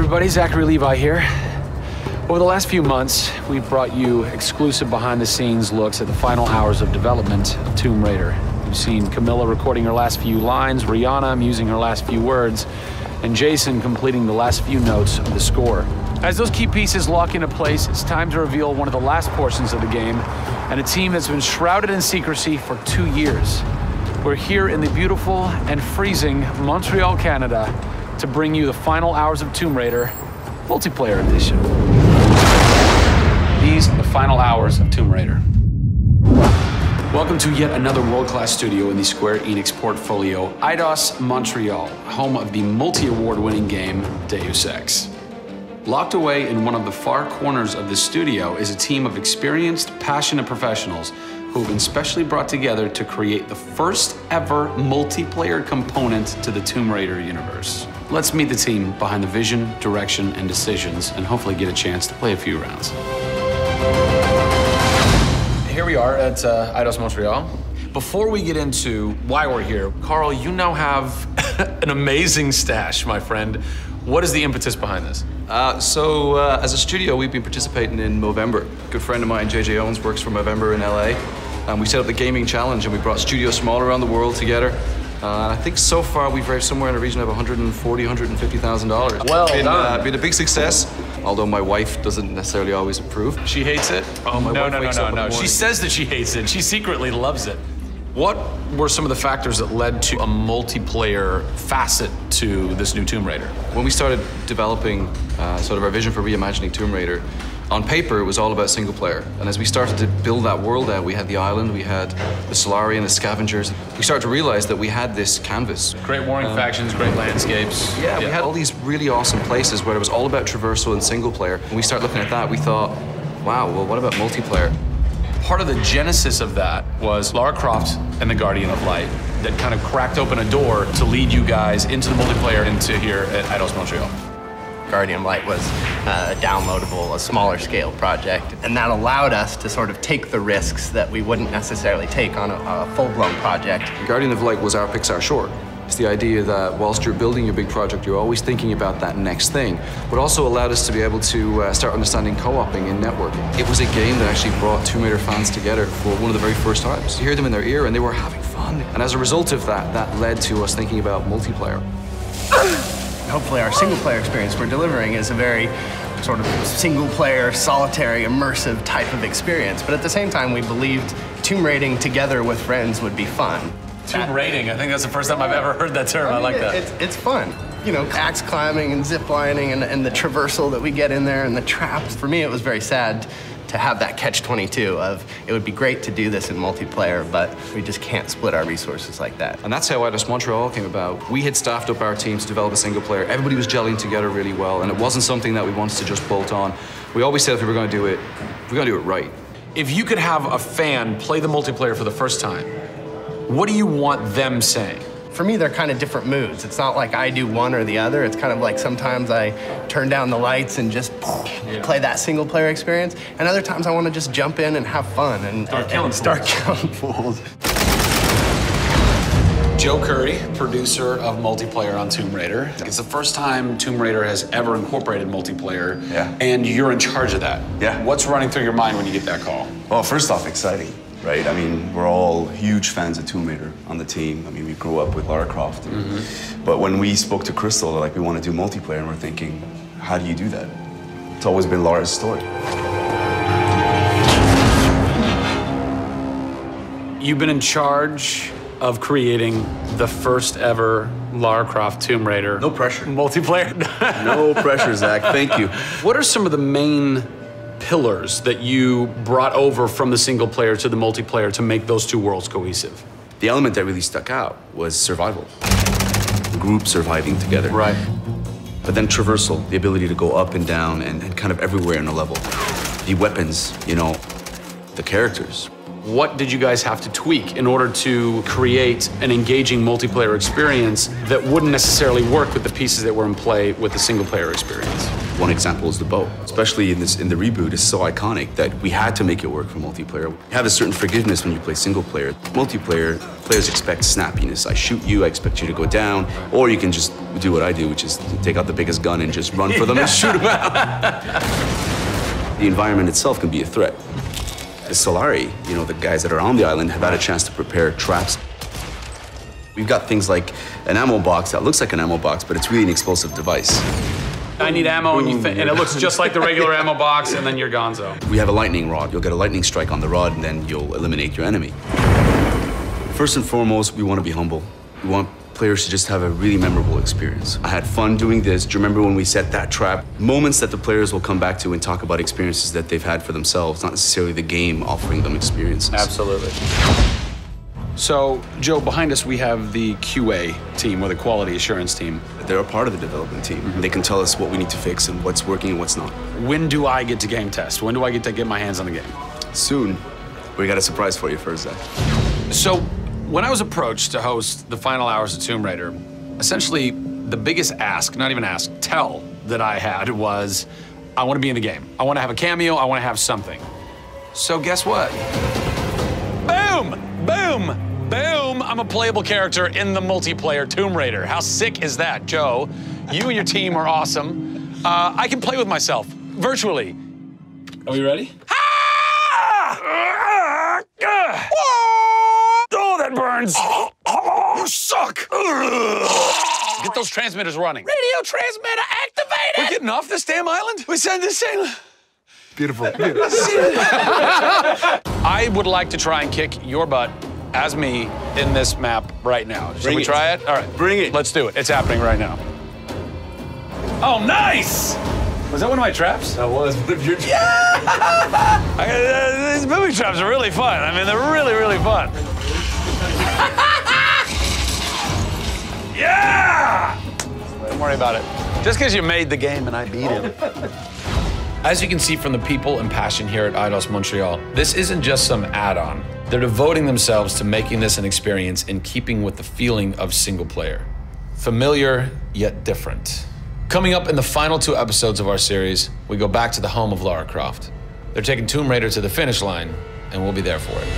everybody, Zachary Levi here. Over the last few months, we've brought you exclusive behind-the-scenes looks at the final hours of development of Tomb Raider. You've seen Camilla recording her last few lines, Rihanna musing her last few words, and Jason completing the last few notes of the score. As those key pieces lock into place, it's time to reveal one of the last portions of the game, and a team that's been shrouded in secrecy for 2 years. We're here in the beautiful and freezing Montreal, Canada, to bring you the final hours of Tomb Raider, multiplayer edition. These are the final hours of Tomb Raider. Welcome to yet another world-class studio in the Square Enix portfolio, Eidos Montreal, home of the multi-award-winning game Deus Ex. Locked away in one of the far corners of the studio is a team of experienced, passionate professionals who have been specially brought together to create the first ever multiplayer component to the Tomb Raider universe. Let's meet the team behind the vision, direction, and decisions, and hopefully get a chance to play a few rounds. Here we are at Eidos Montreal. Before we get into why we're here, Carl, you now have an amazing stash, my friend. What is the impetus behind this? As a studio, we've been participating in Movember. A good friend of mine, JJ Owens, works for Movember in LA. And we set up the gaming challenge, and we brought studios from all around the world together. And I think so far we've raised somewhere in the region of $140,000, $150,000. Well done. Been a big success, although my wife doesn't necessarily always approve. She hates it? Oh, my wife wakes up in the morning. She says that she hates it. She secretly loves it. What were some of the factors that led to a multiplayer facet to this new Tomb Raider? When we started developing sort of our vision for reimagining Tomb Raider, on paper, it was all about single player. And as we started to build that world out, we had the island, we had the Solarian, the scavengers. We started to realize that we had this canvas. Great warring factions, great landscapes. Yeah, we had all these really awesome places where it was all about traversal and single player. When we started looking at that, we thought, wow, well, what about multiplayer? Part of the genesis of that was Lara Croft and the Guardian of Light that kind of cracked open a door to lead you guys into the multiplayer into here at Eidos Montreal. Guardian of Light was a downloadable, a smaller scale project, and that allowed us to sort of take the risks that we wouldn't necessarily take on a full-blown project. Guardian of Light was our Pixar short. It's the idea that whilst you're building your big project, you're always thinking about that next thing, but also allowed us to be able to start understanding co-oping and networking. It was a game that actually brought Tomb Raider fans together for one of the very first times. You hear them in their ear and they were having fun. And as a result of that, that led to us thinking about multiplayer. Hopefully our single-player experience we're delivering is a very sort of single-player, solitary, immersive type of experience. But at the same time, we believed tomb raiding together with friends would be fun. Tomb raiding, I think that's the first time I've ever heard that term. I like that. It's fun. You know, axe climbing and zip lining and the traversal that we get in there and the traps. For me, it was very sad to have that catch-22 of, it would be great to do this in multiplayer, but we just can't split our resources like that. And that's how Eidos Montreal came about. We had staffed up our team to develop a single player. Everybody was gelling together really well, and it wasn't something that we wanted to just bolt on. We always said if we were going to do it, we're going to do it right. If you could have a fan play the multiplayer for the first time, what do you want them saying? For me, they're kind of different moods. It's not like I do one or the other. It's kind of like sometimes I turn down the lights and just play that single player experience. And other times I want to just jump in and have fun and start killing fools. Joe Curry, producer of multiplayer on Tomb Raider. It's the first time Tomb Raider has ever incorporated multiplayer, and you're in charge of that. Yeah. What's running through your mind when you get that call? Well, first off, exciting, right? I mean, we're all huge fans of Tomb Raider on the team. I mean, we grew up with Lara Croft. But when we spoke to Crystal, like, we want to do multiplayer, and we're thinking, how do you do that? It's always been Lara's story. You've been in charge of creating the first ever Lara Croft Tomb Raider. No pressure. Multiplayer. No pressure, Zach. Thank you. What are some of the main pillars that you brought over from the single player to the multiplayer to make those two worlds cohesive? The element that really stuck out was survival. Group surviving together. Right. But then traversal, the ability to go up and down and kind of everywhere in a level. The weapons, you know, the characters. What did you guys have to tweak in order to create an engaging multiplayer experience that wouldn't necessarily work with the pieces that were in play with the single player experience? One example is the bow. Especially in the reboot, it's so iconic that we had to make it work for multiplayer. You have a certain forgiveness when you play single player. Multiplayer, players expect snappiness. I shoot you, I expect you to go down, or you can just do what I do, which is take out the biggest gun and just run for them and shoot them out. The environment itself can be a threat. The Solari, you know, the guys that are on the island have had a chance to prepare traps. We've got things like an ammo box that looks like an ammo box, but it's really an explosive device. I need ammo, and it looks just like the regular ammo box, and then you're gonzo. We have a lightning rod. You'll get a lightning strike on the rod, and then you'll eliminate your enemy. First and foremost, we want to be humble. We want players to just have a really memorable experience. I had fun doing this. Do you remember when we set that trap? Moments that the players will come back to and talk about experiences that they've had for themselves, not necessarily the game offering them experiences. Absolutely. So, Joe, behind us we have the QA team, or the quality assurance team. They're a part of the development team. They can tell us what we need to fix and what's working and what's not. When do I get to game test? When do I get to get my hands on the game? Soon. We got a surprise for you first, Zach. So, when I was approached to host the final hours of Tomb Raider, essentially the biggest ask, not even ask, tell that I had was, I want to be in the game. I want to have a cameo, I want to have something. So guess what? Boom! Boom! Boom! I'm a playable character in the multiplayer Tomb Raider. How sick is that, Joe? You and your team are awesome. I can play with myself, virtually. Are we ready? Oh, that burns! You suck! Get those transmitters running. Radio transmitter activated! We're getting off this damn island? We send this thing. Beautiful. I would like to try and kick your butt as me in this map right now. Should we try it? All right. Bring it. Let's do it. It's happening right now. Oh, nice! Was that one of my traps? That was one of your traps. Yeah! These movie traps are really fun. I mean, they're really, really fun. Yeah! Don't worry about it. Just because you made the game and I beat him. As you can see from the people and passion here at Eidos Montreal, this isn't just some add-on. They're devoting themselves to making this an experience in keeping with the feeling of single player. Familiar, yet different. Coming up in the final 2 episodes of our series, we go back to the home of Lara Croft. They're taking Tomb Raider to the finish line, and we'll be there for it.